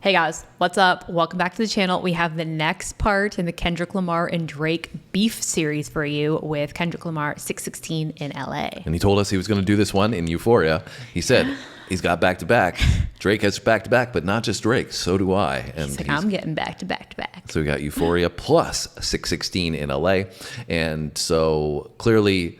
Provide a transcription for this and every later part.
Hey guys, what's up? Welcome back to the channel. We have the next part in the Kendrick Lamar and Drake beef series for you with Kendrick Lamar 616 in LA. And he told us he was going to do this one in Euphoria. He said he's got back-to-back. Drake has back-to-back, but not just Drake. So do I. And he's like, I'm getting back-to-back. So we got Euphoria plus 616 in LA. And so clearly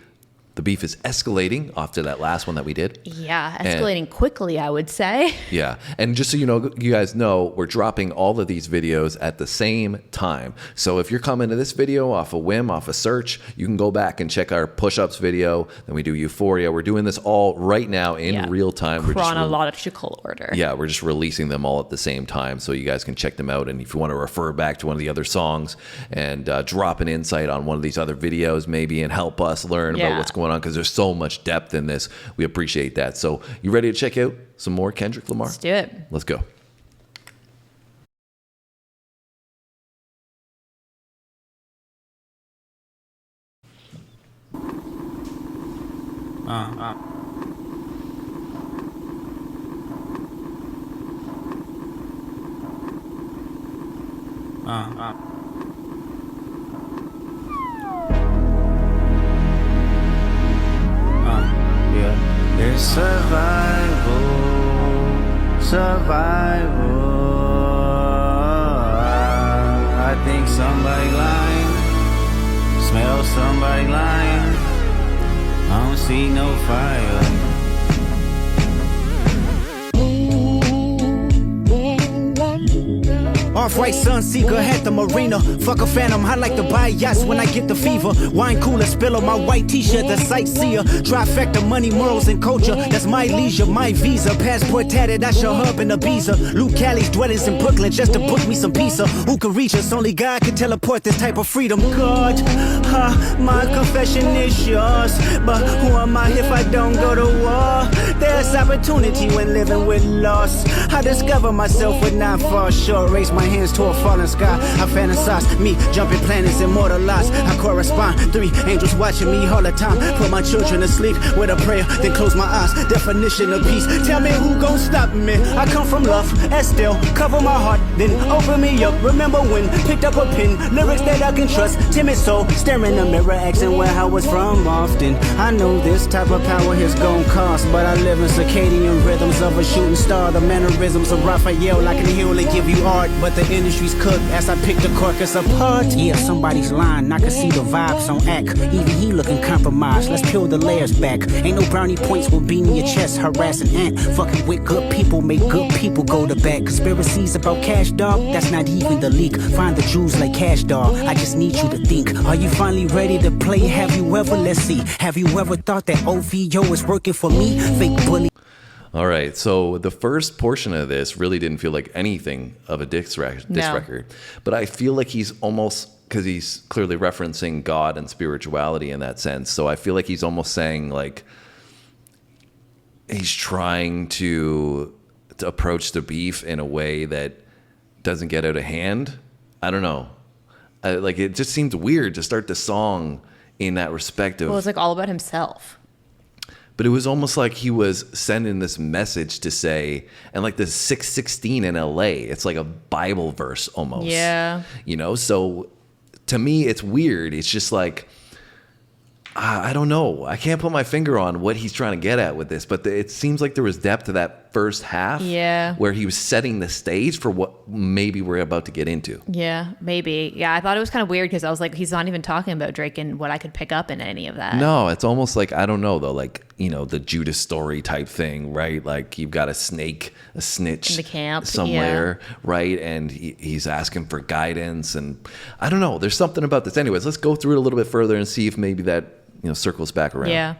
the beef is escalating after that last one that we did. Yeah, escalating quickly, I would say. Yeah, and just so you know, you guys know, we're dropping all of these videos at the same time. So if you're coming to this video off a whim, off a search, you can go back and check our push-ups video. Then we do Euphoria. We're doing this all right now in real time. Chronological order. Yeah, we're just releasing them all at the same time so you guys can check them out. And if you want to refer back to one of the other songs and drop an insight on one of these other videos maybe and help us learn about what's going on, because there's so much depth in this. We appreciate that. So you ready to check out some more Kendrick Lamar? Let's do it. Let's go. It's survival. I think somebody lying, smell somebody lying. I don't see no fire. Off-white Sunseeker had the marina. Fuck a phantom, I like to buy yachts when I get the fever. Wine cooler, spill on my white t-shirt, the sightseer. Trifecta, money, morals, and culture. That's my leisure, my visa. Passport tatted, I show hub in Ibiza. Luke Callie's dwellings in Brooklyn just to book me some pizza. Who can reach us? Only God can teleport this type of freedom. God, my confession is yours. But who am I if I don't go to war? There's opportunity when living with loss. I discover myself when I fall short. Raise my hands to a falling sky. I fantasize me jumping planets, immortalized. I correspond. 3 angels watching me all the time. Put my children to sleep with a prayer, then close my eyes. Definition of peace. Tell me who gon' stop me. I come from love, and still cover my heart, then open me up. Remember when picked up a pen, lyrics that I can trust. Timid soul, staring in the mirror, asking where I was from often. I know this type of power is gon' cost, but I live in circadian rhythms of a shooting star. The mannerisms of Raphael, I can heal and give you art, but the industry's cooked as I pick the carcass apart. Yeah, somebody's lying, I can see the vibes on act. Even he looking compromised, let's peel the layers back. Ain't no brownie points will beat in your chest, harassing ant. Fucking with good people, make good people go to bed. Conspiracies about cash, dog, that's not even the leak. Find the Jews like cash, dog, I just need you to think. Are you finally ready to play? Have you ever, let's see, have you ever thought that OVO is working for me? Fake bully. All right, so the first portion of this really didn't feel like anything of a diss record. But I feel like he's almost, because he's clearly referencing God and spirituality in that sense. So I feel like he's almost saying, like, he's trying to approach the beef in a way that doesn't get out of hand. I don't know. Like, it just seems weird to start the song in that respect of... Well, it's like all about himself. But it was almost like he was sending this message to say, and like the 616 in LA, it's like a Bible verse almost. Yeah. You know, so to me, it's weird. It's just like, I don't know. I can't put my finger on what he's trying to get at with this, but it seems like there was depth to that first half. Yeah. Where he was setting the stage for what maybe we're about to get into. Yeah, maybe. Yeah, I thought it was kind of weird because I was like, he's not even talking about Drake and what I could pick up in any of that. No, it's almost like, I don't know though, like, you know, the Judas story type thing, right? Like you've got a snitch in the camp somewhere, right? And he's asking for guidance, and I don't know. There's something about this. Anyways, let's go through it a little bit further and see if maybe that, you know, circles back around. Yeah.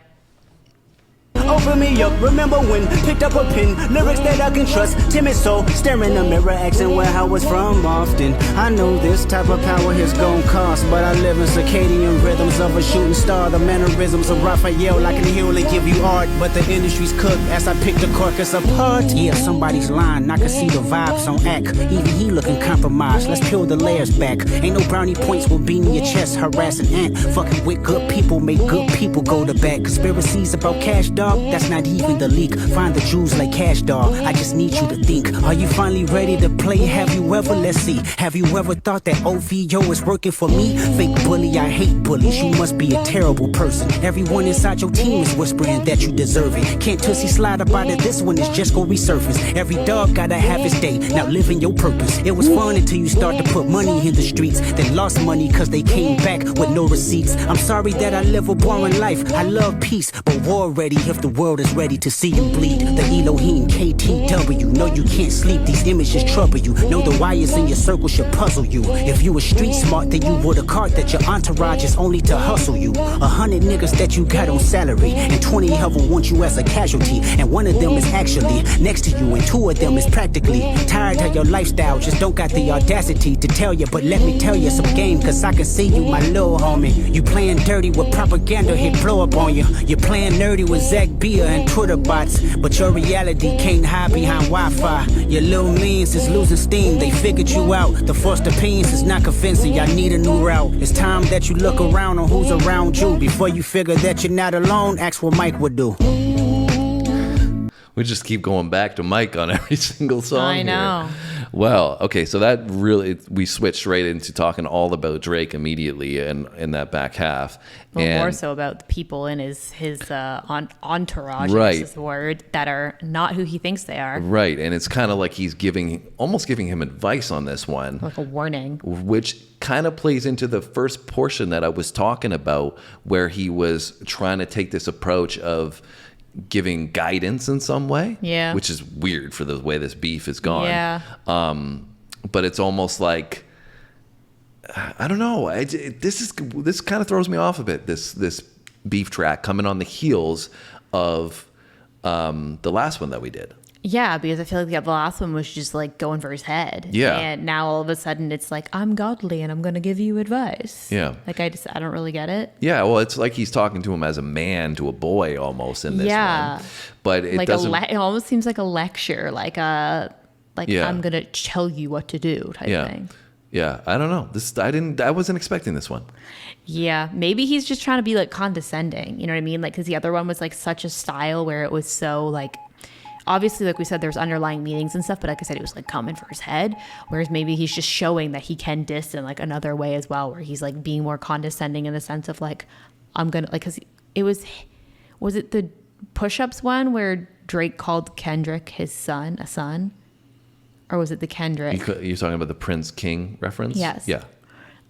Open me up, remember when picked up a pen, lyrics that I can trust. Timid soul, staring in the mirror, asking where I was from often. I know this type of power is gon' cost, but I live in circadian rhythms of a shooting star. The mannerisms of Raphael, I can heal and give you art, but the industry's cooked as I pick the carcass apart. Yeah, somebody's lying, I can see the vibes on act. Even he looking compromised, let's peel the layers back. Ain't no brownie points will beat in your chest, harassing ant. Fucking with good people, make good people go to bed. Conspiracies about cash, dog, that's not even the leak. Find the jewels like Cash Doll, I just need you to think. Are you finally ready to play? Have you ever, let's see, have you ever thought that OVO is working for me? Fake bully, I hate bullies, you must be a terrible person. Everyone inside your team is whispering that you deserve it. Can't Tootsie slide up out of this one, it's just gonna resurface. Every dog gotta have his day, now living your purpose. It was fun until you start to put money in the streets. They lost money cause they came back with no receipts. I'm sorry that I live a boring life, I love peace, but war ready if the world is ready to see you bleed. The Elohim KTW, no you can't sleep, these images trouble you. Know the wires in your circle should puzzle you. If you were street smart, then you would have caught that your entourage is only to hustle you. 100 niggas that you got on salary, and 20 of them want you as a casualty. And one of them is actually next to you, and 2 of them is practically tired of your lifestyle. Just don't got the audacity to tell you, but let me tell you some game, cause I can see you, my little homie. You playing dirty with propaganda, hit blow up on you. You're playing nerdy with Zach Bia and Twitter bots, but your reality can't hide behind Wi-Fi. Your little means is losing steam, they figured you out. The forced opinions is not convincing, I need a new route. It's time that you look around on who's around you. Before you figure that you're not alone, ask what Mike would do. We just keep going back to Mike on every single song. I know. Here. Well, okay, so that really, we switched right into talking all about Drake immediately in that back half. Well, and more so about the people in his entourage, right. is the word, that are not who he thinks they are. Right, and it's kind of like he's almost giving him advice on this one. Like a warning. Which kind of plays into the first portion that I was talking about, where he was trying to take this approach of giving guidance in some way, yeah, which is weird for the way this beef is gone. Yeah. But it's almost like, I don't know. This kind of throws me off a bit. This beef track coming on the heels of the last one that we did. Yeah, because I feel like the last one was just like going for his head. Yeah. And now all of a sudden it's like, I'm godly and I'm going to give you advice. Yeah. Like I don't really get it. Yeah, well, it's like he's talking to him as a man to a boy almost in this yeah. one. But it like doesn't... it almost seems like a lecture, like yeah. I'm going to tell you what to do type thing. Yeah, I don't know. I wasn't expecting this one. Yeah, maybe he's just trying to be like condescending. You know what I mean? Like, because the other one was like such a style where it was so like, obviously, like we said, there's underlying meanings and stuff, but like I said, it was like coming for his head. Whereas maybe he's just showing that he can diss in like another way as well, where he's like being more condescending in the sense of like, I'm gonna like, because it was it the push-ups one where Drake called Kendrick his son, a son? Or was it the Kendrick? You're talking about the Prince King reference? Yes. Yeah.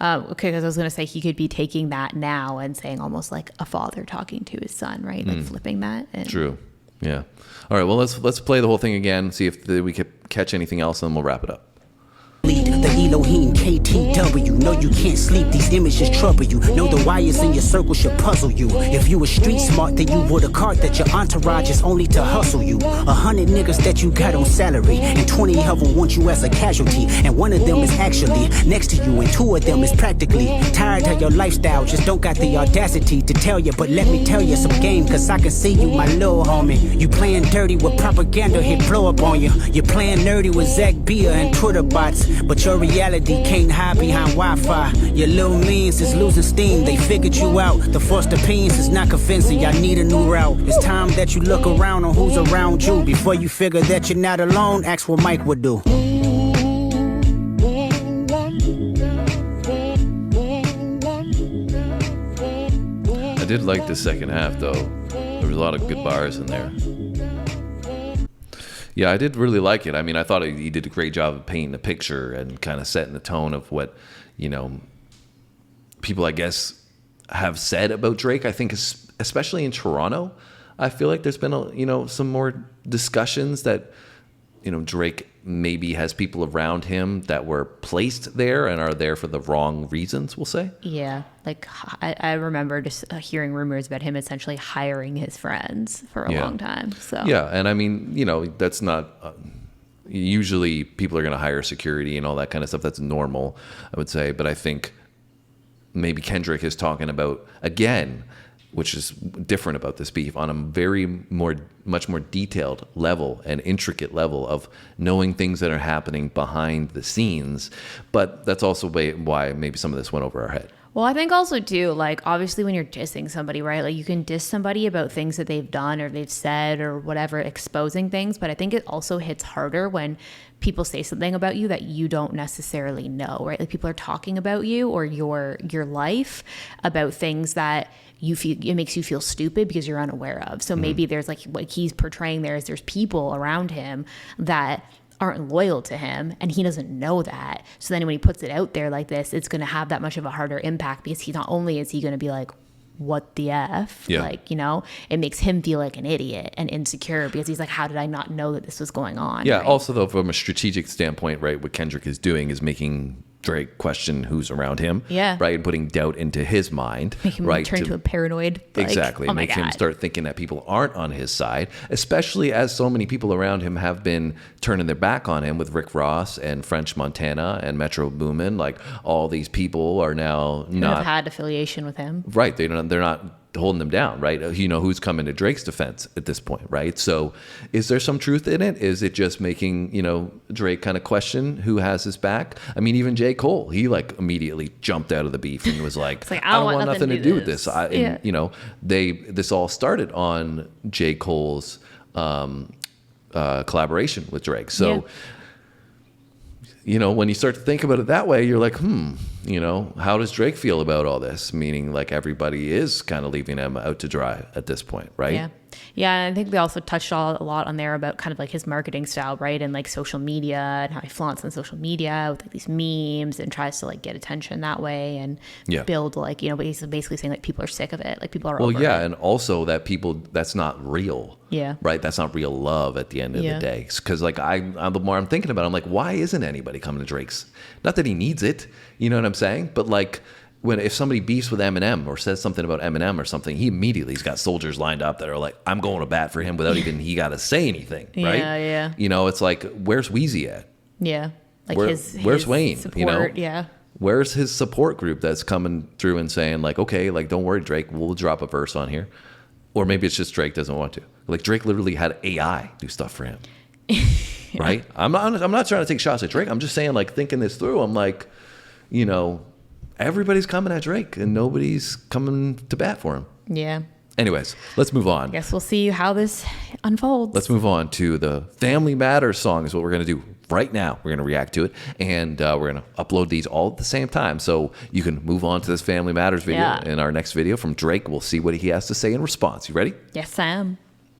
Okay, because I was going to say he could be taking that now and saying almost like a father talking to his son, right? Like flipping that. And True. Yeah. All right. Well, let's play the whole thing again. See if we could catch anything else, and then we'll wrap it up. The Elohim KTW, no you can't sleep, these images trouble you. Know the wires in your circle should puzzle you. If you were street smart, then you would have caught that your entourage is only to hustle you. 100 niggas that you got on salary, and 20 of them want you as a casualty. And one of them is actually next to you, and 2 of them is practically tired of your lifestyle. Just don't got the audacity to tell you, but let me tell you some game, cause I can see you, my little homie. You playing dirty with propaganda, hit blow up on you. You're playing nerdy with Zach Bia and Twitter bots, but your reality can't hide behind Wi-Fi. Your little means is losing steam, they figured you out. The forced opinions is not convincing, I need a new route. It's time that you look around on who's around you. Before you figure that you're not alone, ask what Mike would do. I did like the second half, though. There was a lot of good bars in there. Yeah, I did really like it. I mean, I thought he did a great job of painting the picture and kind of setting the tone of what, people, I guess, have said about Drake. I think, especially in Toronto, I feel like there's been, some more discussions that, Drake maybe has people around him that were placed there and are there for the wrong reasons, we'll say. Yeah, like I remember just hearing rumors about him essentially hiring his friends for a long time. So yeah, and I mean, that's not usually people are going to hire security and all that kind of stuff. That's normal, I would say. But I think maybe Kendrick is talking about, again, which is different about this beef, on a much more detailed level and intricate level of knowing things that are happening behind the scenes. But that's also why maybe some of this went over our head. Well, I think also too, like obviously when you're dissing somebody, right? Like you can diss somebody about things that they've done or they've said or whatever, exposing things. But I think it also hits harder when people say something about you that you don't necessarily know, right? Like people are talking about you or your life, about things that you feel, it makes you feel stupid because you're unaware of. So maybe there's like what he's portraying there is there's people around him that aren't loyal to him and he doesn't know that. So then when he puts it out there like this, it's going to have that much of a harder impact because he not only is he going to be like, what the F? Yeah. Like, you know, it makes him feel like an idiot and insecure because he's like, how did I not know that this was going on? Yeah. Right? Also, though, from a strategic standpoint, right, what Kendrick is doing is making Drake question who's around him. Yeah. Right. And putting doubt into his mind. Make him right, turn to a paranoid. Like, exactly. oh my Make him God. start thinking that people aren't on his side, especially as so many people around him have been turning their back on him with Rick Ross and French Montana and Metro Boomin. Like all these people are now not have had affiliation with him. right. They're not holding them down, right? You know, who's coming to Drake's defense at this point, right? So is there some truth in it? Is it just making, you know, Drake kind of question who has his back? I mean, even J. Cole, he like immediately jumped out of the beef and was like, like, I don't want nothing to do with this. And, you know, this all started on J. Cole's collaboration with Drake. So, you know, when you start to think about it that way, you're like, you know, how does Drake feel about all this? Meaning like everybody is kind of leaving him out to dry at this point, right? Yeah. Yeah. And I think they also touched a lot on there about kind of like his marketing style, right? And like social media and how he flaunts on social media with like these memes and tries to like get attention that way and build like, you know, he's basically saying like people are sick of it. Like people are over it. And also that that's not real. Yeah. Right. That's not real love at the end of the day. Because like the more I'm thinking about it, I'm like, why isn't anybody coming to Drake's? Not that he needs it. You know what I'm saying? But like if somebody beefs with Eminem or says something about Eminem or something, he's got soldiers lined up that are like, I'm going to bat for him without even he got to say anything. Right. Yeah. You know, it's like, where's Weezy at? Yeah. Like where's Wayne? Support, you know? Yeah. Where's his support group that's coming through and saying like, okay, like don't worry, Drake, we'll drop a verse on here. Or maybe it's just Drake doesn't want to. Like Drake literally had AI do stuff for him. Right? I'm not trying to take shots at Drake. I'm just saying, like, thinking this through, I'm like, you know, everybody's coming at Drake and nobody's coming to bat for him. Yeah. Anyways, let's move on. Guess we'll see how this unfolds. Let's move on to the Family Matters song is what we're going to do right now. We're going to react to it, and we're going to upload these all at the same time. So you can move on to this Family Matters video in our next video from Drake. We'll see what he has to say in response. You ready? Yes, I am.